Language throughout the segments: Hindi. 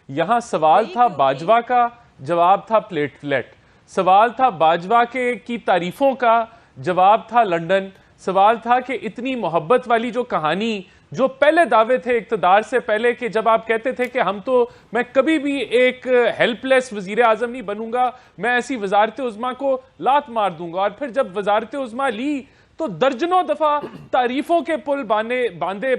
यहां सवाल था बाजवा का, जवाब था प्लेटलेट। सवाल था बाजवा के की तारीफों का, जवाब था लंदन। सवाल था कि इतनी मोहब्बत वाली जो कहानी, जो पहले दावे थे इक्तदार से पहले कि जब आप कहते थे कि मैं कभी भी एक हेल्पलेस वजीर आजम नहीं बनूंगा, मैं ऐसी वजारत उज़्मा को लात मार दूंगा, और फिर जब वजारत उज़्मा ली तो दर्जनों दफा तारीफों के पुल बांधे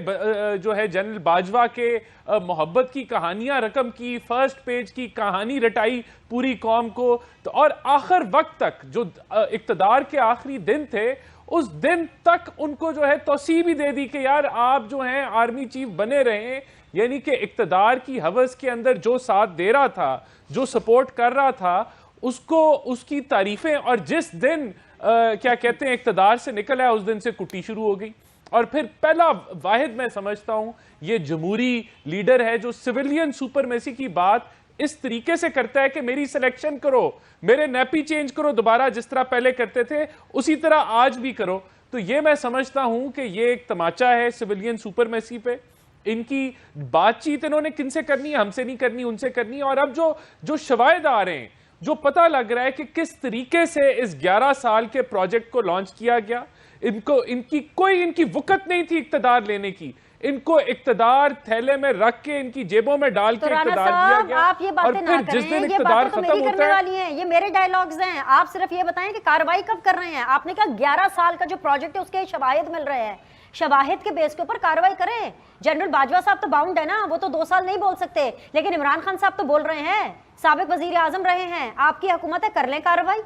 जो है जनरल बाजवा के, मोहब्बत की कहानियां रकम की, फर्स्ट पेज की कहानी रटाई पूरी कौम को। तो और आखिर वक्त तक जो इक्तदार के आखिरी दिन थे, उस दिन तक उनको जो है तौसीह भी दे दी कि यार आप जो हैं आर्मी चीफ बने रहे। यानी कि इक्तदार की हवस के अंदर जो साथ दे रहा था, जो सपोर्ट कर रहा था, उसको उसकी तारीफें, और जिस दिन क्या कहते हैं इक्तदार से निकल आया, उस दिन से कुट्टी शुरू हो गई। और फिर पहला वाहिद मैं समझता हूं ये जमहूरी लीडर है जो सिविलियन सुपरमेसी की बात इस तरीके से करता है कि मेरी सिलेक्शन करो, मेरे नैपी चेंज करो दोबारा, जिस तरह पहले करते थे उसी तरह आज भी करो। तो ये मैं समझता हूं कि ये एक तमाचा है सिविलियन सुपरमेसी पे। इनकी बातचीत इन्होंने किनसे करनी है? हमसे नहीं करनी, उनसे करनी है। और अब जो शवाहिद आ रहे हैं, जो पता लग रहा है कि किस तरीके से इस 11 साल के प्रोजेक्ट को लॉन्च किया गया, इनकी वक़्त नहीं थी इक्तदार लेने की। इनको इक्तदार थैले में रख के इनकी जेबों में डाल के इक्तदार दिया गया। आप ये बातें ना करें, ये बातें तो मेरी करने वाली हैं, ये मेरे डायलॉग्स हैं। आप सिर्फ ये बताएं कि कार्रवाई कब कर रहे हैं। आपने कहा 11 साल का जो प्रोजेक्ट है उसके शवाहिद मिल रहे हैं, शवाहिद के बेस के ऊपर कार्रवाई करें। जनरल बाजवा साहब तो बाउंड है ना, वो तो 2 साल नहीं बोल सकते, लेकिन इमरान खान साहब तो बोल रहे हैं, साबिक वजीर आजम रहे हैं, आपकी हुकूमत है, कर लें कार्रवाई।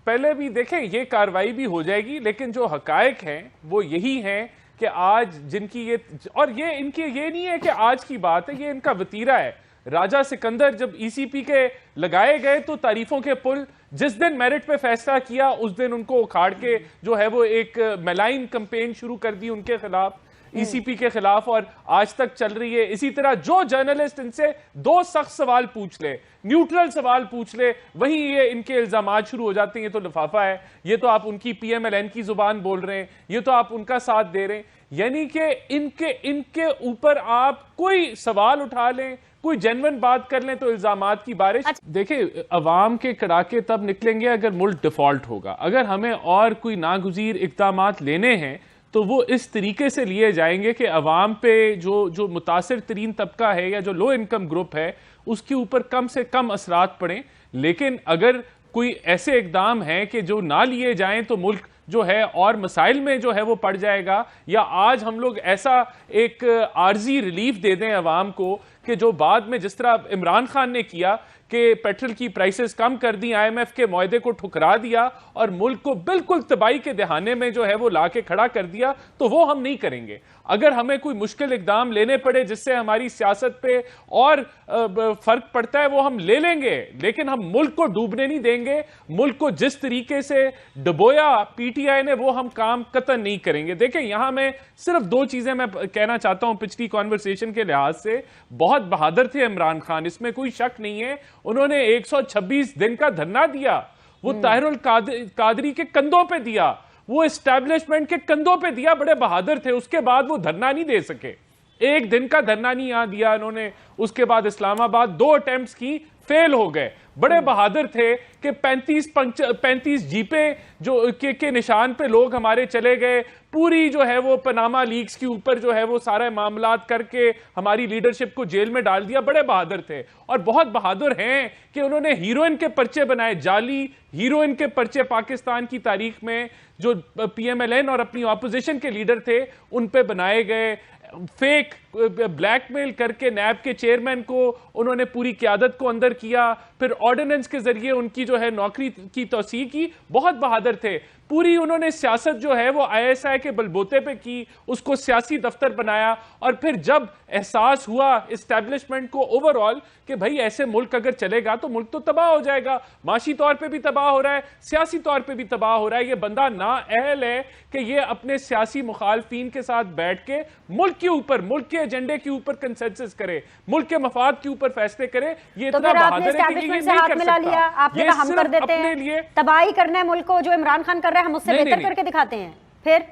पहले भी देखें, ये कार्रवाई भी हो जाएगी, लेकिन जो हकायक हैं वो यही हैं कि आज जिनकी ये, और ये इनकी ये नहीं है कि आज की बात है, ये इनका वतीरा है। राजा सिकंदर जब ईसीपी के लगाए गए तो तारीफों के पुल, जिस दिन मेरिट पे फैसला किया उस दिन उनको उखाड़ के जो है वो एक मेलाइन कैंपेन शुरू कर दी उनके खिलाफ, ईसीपी के खिलाफ, और आज तक चल रही है। इसी तरह जो जर्नलिस्ट इनसे 2 सख्त सवाल पूछ ले, न्यूट्रल सवाल पूछ ले, वही ये इनके इल्जामात शुरू हो जाते हैं, ये तो लिफाफा है, ये तो आप उनकी पीएमएलएन की जुबान बोल रहे हैं, ये तो आप उनका साथ दे रहे हैं। यानी कि इनके ऊपर आप कोई सवाल उठा लें, कोई जेन्युइन बात कर लें तो इल्जामात की बारिश। देखिए, अवाम के कड़ाके तब निकलेंगे अगर मुल्क डिफॉल्ट होगा। अगर हमें और कोई नागुज़ीर इक़दामात लेने हैं तो वो इस तरीके से लिए जाएंगे कि अवाम पे जो मुतासिर तरीन तबका है या जो लो इनकम ग्रुप है उसके ऊपर कम से कम असरात पड़ें। लेकिन अगर कोई ऐसे इकदाम हैं कि जो ना लिए जाएं तो मुल्क जो है और मसाइल में जो है वो पड़ जाएगा, या आज हम लोग ऐसा एक आर्जी रिलीफ दे दें अवाम को कि जो बाद में जिस तरह इमरान खान ने किया कि पेट्रोल की प्राइसेस कम कर दी, आईएमएफ के मुआहदे को ठुकरा दिया और मुल्क को बिल्कुल तबाही के दहाने में जो है वो लाके खड़ा कर दिया, तो वो हम नहीं करेंगे। अगर हमें कोई मुश्किल इकदाम लेने पड़े जिससे हमारी सियासत पे और फर्क पड़ता है वो हम ले लेंगे, लेकिन हम मुल्क को डूबने नहीं देंगे। मुल्क को जिस तरीके से डुबोया पीटीआई ने वो हम काम कतई नहीं करेंगे। देखें, यहां मैं सिर्फ 2 चीजें मैं कहना चाहता हूं पिछली कॉन्वर्सेशन के लिहाज से। बहुत बहादुर थे इमरान खान, इसमें कोई शक नहीं है। उन्होंने 126 दिन का धरना दिया, वो ताहिरुल कादरी के कंधों पे दिया, वो एस्टैब्लिशमेंट के कंधों पे दिया, बड़े बहादुर थे। उसके बाद वो धरना नहीं दे सके, 1 दिन का धरना नहीं यहां दिया उन्होंने। उसके बाद इस्लामाबाद 2 अटेम्प्ट्स की, फेल हो गए। बड़े बहादुर थे कि 35 जीपें जो के निशान पे लोग हमारे चले गए, पूरी जो है वो पनामा लीक्स के ऊपर जो है वो सारे मामलात करके हमारी लीडरशिप को जेल में डाल दिया। बड़े बहादुर थे और बहुत बहादुर हैं कि उन्होंने हीरोइन के पर्चे बनाए, जाली हीरोइन के पर्चे पाकिस्तान की तारीख में जो पीएमएलएन और अपनी ऑपोजिशन के लीडर थे उन पे बनाए गए। फेक ब्लैकमेल करके नैब के चेयरमैन को उन्होंने पूरी क़यादत को अंदर किया, फिर ऑर्डिनेंस के जरिए उनकी जो है नौकरी की तौसीह की। बहुत बहादुर थे। पूरी उन्होंने सियासत जो है वो आईएसआई के बलबूते पे की, उसको सियासी दफ्तर बनाया। और फिर जब एहसास हुआ एस्टैब्लिशमेंट को ओवरऑल कि भाई ऐसे मुल्क अगर चलेगा तो मुल्क तो तबाह हो जाएगा, माशी तौर पे भी तबाह हो रहा है, सियासी तौर पे भी तबाह हो रहा है, ये बंदा नाअहल है कि ये अपने सियासी मुखालफीन के साथ बैठ के मुल्क के ऊपर, मुल्क के एजेंडे के ऊपर कंसेंसस करे, मुल्क के मफाद के ऊपर फैसले करे। ये तो इतना बहादुर है कि ये नहीं कर सकता। आपने कहा हम कर देते हैं, तबाही करना है मुल्क को, जो इमरान खान कर रहा है हम उससे बेहतर करके दिखाते हैं। फिर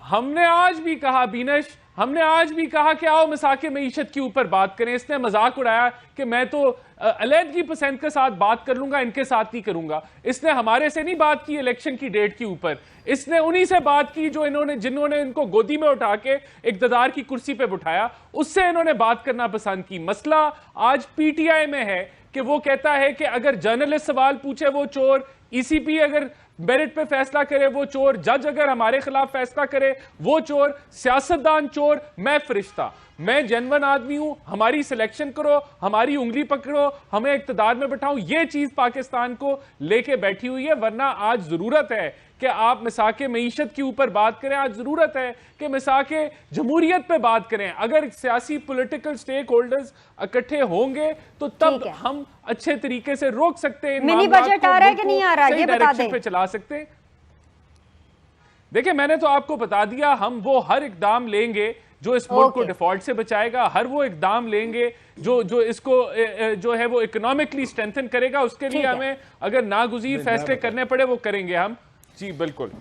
हमने आज भी कहा बीनश, हमने आज भी कहा कि आओ मिसाके मईशत के ऊपर बात करें। इसने मजाक उड़ाया कि मैं तो अलहदगी पसंद के साथ बात कर लूंगा, इनके साथ नहीं करूंगा। इसने हमारे से नहीं बात की इलेक्शन की डेट के ऊपर, इसने उन्हीं से बात की जो जिन्होंने इनको गोदी में उठा के इक्तदार की कुर्सी पे बिठाया, उससे इन्होंने बात करना पसंद की। मसला आज पीटीआई में है कि वो कहता है कि अगर जर्नलिस्ट सवाल पूछे वो चोर, ईसीपी अगर मेरिट पे फैसला करे वो चोर, जज अगर हमारे खिलाफ फैसला करे वो चोर, सियासतदान चोर, मैं फरिश्ता। मैं जेन्युइन आदमी हूं, हमारी सिलेक्शन करो, हमारी उंगली पकड़ो, हमें इक्तदार में बैठाओ। ये चीज पाकिस्तान को लेके बैठी हुई है। वरना आज जरूरत है कि आप मिसाके मईशत के ऊपर बात करें, आज जरूरत है कि मिसाके जमहूरियत पे बात करें। अगर सियासी पॉलिटिकल स्टेक होल्डर्स इकट्ठे होंगे तो तब हम अच्छे तरीके से रोक सकते हैं। मिनी बजट आ रहा है कि नहीं आ रहा, ये बता दें। पे चला सकते हैं। देखिए, मैंने तो आपको बता दिया, हम वो हर इकदाम लेंगे जो इस मुल्क को डिफॉल्ट से बचाएगा, हर वो इकदाम लेंगे जो इसको जो है वो इकोनॉमिकली स्ट्रेंथन करेगा। उसके लिए हमें अगर नागुज़ीर फैसले करने पड़े वो करेंगे हम। जी बिल्कुल।